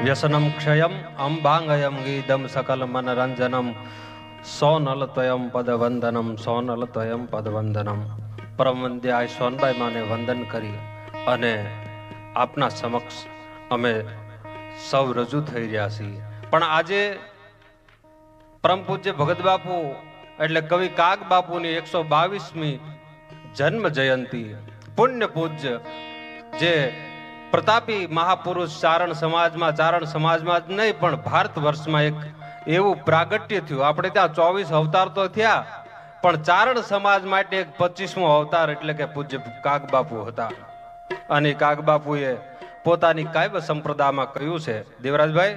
વ્યસનમ ક્ષયમ અંબાંગયમ ગીતમ સકલ મનરંજનમ સોનલત્વયમ પદવંદનમ સોનલત્વયમ પદવંદનમ. પરમ વંદ્યાય સોનબાઈ માને વંદન કરી અને આપના સમક્ષ અમે સૌ રજૂ થઈ રહ્યા છીએ. પણ આજે પરમ પૂજ્ય ભગત બાપુ એટલે કવિ કાગ બાપુની 122મી જન્મ જયંતિ, પુણ્ય પૂજ્ય જે પ્રતાપી મહાપુરુષ ચારણ સમાજમાં જ નહીં પણ ભારત વર્ષમાં એક એવું પ્રાગટ્ય થયું. આપણે ત્યાં 24 અવતાર તો થયા, પણ ચારણ સમાજ માટે એક 25મો અવતાર એટલે કે પૂજ્ય કાગ બાપુ હતા. અને કાગ બાપુએ પોતાની કાવ્ય સંપ્રદાયમાં કહ્યું છે, દેવરાજભાઈ,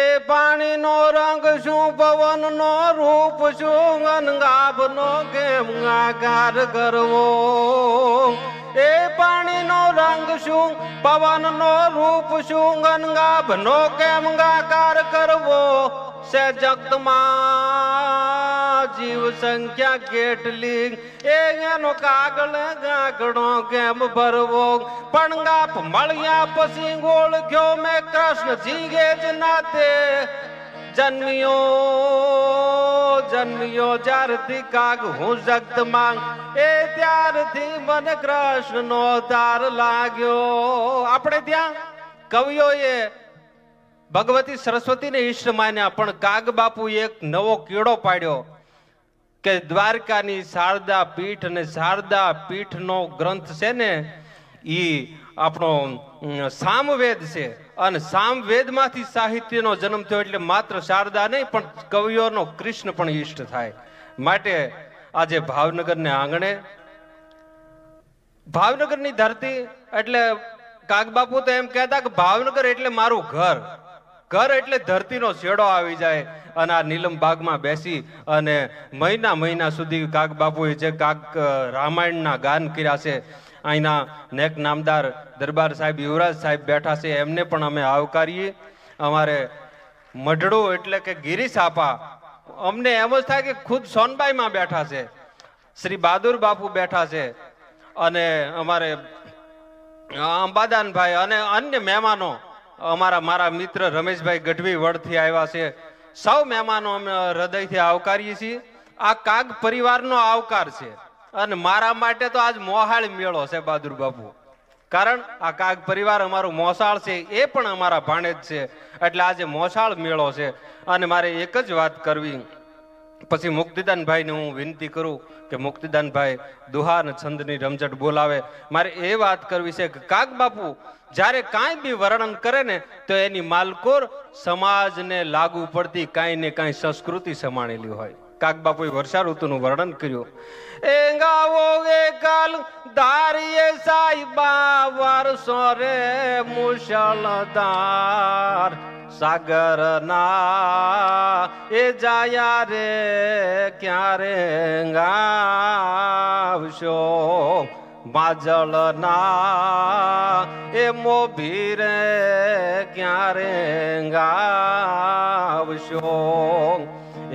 એ પાણીનો રંગ શું, પવનનો રૂપ શું, અનગાભનો કેમ આકાર કરવો. એ પાણીનો રંગ શું, પવનનો રૂપ શું, અનગાભનો કેમ આકાર કરવો. સે જગતમાં જીવ સંખ્યા કેટલી, એનો કાગળ ગાગડો કેમ ભરવો. પણ ગાપ મળ્યા પછી ઓળખ્યો મેં કૃષ્ણજી એ જ નાતે જન્મ્યો જ્યારથી કાગ હું જગતમાં, એ ત્યારથી મને કૃષ્ણનો તાર લાગ્યો. આપણે ત્યાં કવિઓએ ભગવતી સરસ્વતીને ઈષ્ટ માન્યા, પણ કાગ બાપુ એક નવો કીડો પાડ્યો કે દ્વારકાની શારદા પીઠ, અને શારદા પીઠનો ગ્રંથ છે ને ઈ આપણો સામવેદ છે, અને સામવેદમાંથી સાહિત્યનો જન્મ થયો. એટલે માત્ર શારદા નહીં પણ કવિઓનો કૃષ્ણ પણ ઈષ્ટ થાય. માટે આજે ભાવનગરને આંગણે, ભાવનગરની ધરતી એટલે કાગ બાપુ તો એમ કહેતા કે ભાવનગર એટલે મારું ઘર એટલે ધરતીનો છેડો આવી જાય. અને આ નીલમ બાગમાં બેસી અને મહિના સુધી કાગ બાપુએ જે કાગ રામાયણના ગાન કર્યા છે, અહીંના નેક નામદાર દરબાર સાહેબ યુવરાજ સાહેબ બેઠા છે, એમને પણ અમે આવકારીએ. અમારે મઢડું એટલે કે ગિરીશ આપા, અમને એમ જ થાય કે ખુદ સોનબાઈમાં બેઠા છે, શ્રી બહાદુર બાપુ બેઠા છે, અને અમારે અંબાદાનભાઈ અને અન્ય મહેમાનો, મારા મિત્ર રમેશભાઈ ગઢવી વડથી આવ્યા છે. સૌ મહેમાનો અમે હૃદયથી આવકારીએ છીએ. આ કાગ પરિવારનો આવકાર છે, અને મારા માટે તો આજ મોહાળ મેળો છે બહાદુર બાપુ, કારણ આ કાગ પરિવાર અમારું મોસાળ છે, એ પણ અમારા ભાણેજ છે, એટલે આજે મોસાળ મેળો છે. અને મારે એક જ વાત કરવી, પછી મુક્તિદાનભાઈને હું વિનંતી કરું કે મુક્તિદાનભાઈ દુહા અને છંદની રમઝટ બોલાવે. મારે એ વાત કરવી છે કે કાગ બાપુ જ્યારે કાંઈ બી વર્ણન કરે ને તો એની માલકોર સમાજને લાગુ પડતી કાંઈ ને કાંઈ સંસ્કૃતિ સમાણેલી હોય. કાગ બાપુએ વર્ષા ઋતુનું વર્ણન કર્યું. એ ગાવો એ કાલ ધારીએ સાહેબા વર્ષો રે મુશળધાર, સાગર ના એ જાયા રે ક્યારે ગાવશો. માજળ ના એ મોભી રે ક્યારે ગાવશો.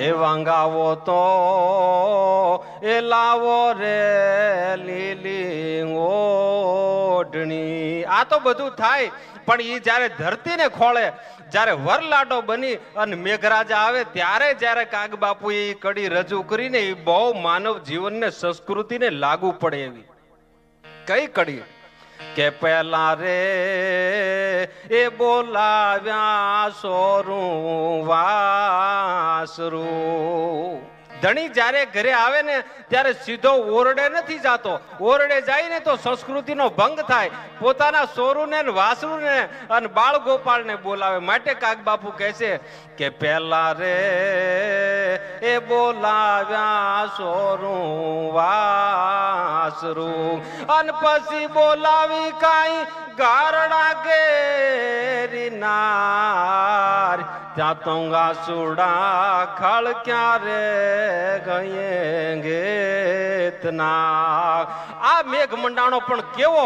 એ વાંગાવો તો એ લાવો રે લીલી ઓઢણી. આ તો બધું થાય, પણ એ જ્યારે ધરતીને ખોળે, જ્યારે વરલાડો બની અને મેઘરાજા આવે, ત્યારે જ્યારે કાગ બાપુ એ કડી રજૂ કરીને એ બહુ માનવ જીવનને સંસ્કૃતિને લાગુ પડે એવી. કઈ કડી કે પહેલા રે એ બોલાવ્યા સોરું વાસરું. ધણી જ્યારે ઘરે આવે ને ત્યારે સીધો ઓરડે નથી જાતો, ઓરડે જાય ને તો સંસ્કૃતિનો ભંગ થાય. પોતાના સોરુને વાસરુને અને બાળ ગોપાળને બોલાવે. માટે કાગ બાપુ કહે છે કે પહેલા રે એ બોલાવ્યા સોરું વાસરું, અને પછી બોલાવી કાંઈ ગારડા કેરી નાર, ત્યાં તો ગાસુડા ખળ ક્યારે ગયેતના. આ મેઘ મંડાણો પણ કેવો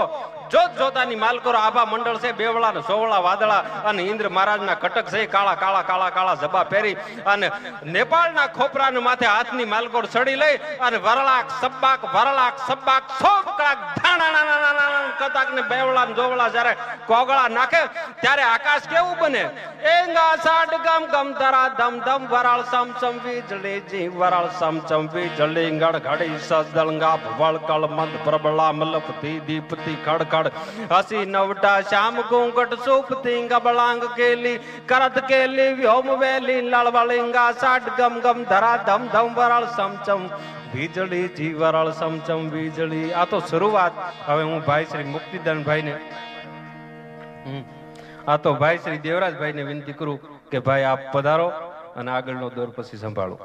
જોતાની માલકોર આભા મંડળ છે, બેવળા ને સોવળા વાદળા અને ઇન્દ્ર મહારાજના કટક છે, કાળા કાળા કાળા કાળા જબા પહેરી અને નેપાળના ખોપરાને માથે હાથની માલકોર ચડી લઈ અને વરળાક સબ્બાક સો કળાક ધાણા તાકને બેવળા ને જોવળા જ્યારે કોગળા નાખે ત્યારે આકાશ કેવું બને એંગા સાડ ગમ ગમ ધરા ધમ ધમ વરાળ સમ સમ વીજળી જી વરાળ સમ સમ વીજળી ગડ ઘડી સદળંગા વળકળ મંદ પ્રબળા મલપતિ દીપતિ ખડ ખડ હસી નવટા શ્યામ ઘૂંઘટ સુપતિ ગબળાંગ કેલી કરત કેલી વ્યોમ વેલી લળવળિંગા સાડ ગમ ગમ ધરા ધમ ધમ વરાળ સમ સમ વીજળી જી વરાળ સમચમ વીજળી. આ તો શરૂઆત. હવે હું ભાઈ શ્રી મુક્તિદાનભાઈ ને ભાઈ શ્રી દેવરાજભાઈ ને વિનંતી કરું કે ભાઈ આપ પધારો અને આગળનો દોર પછી સંભાળો.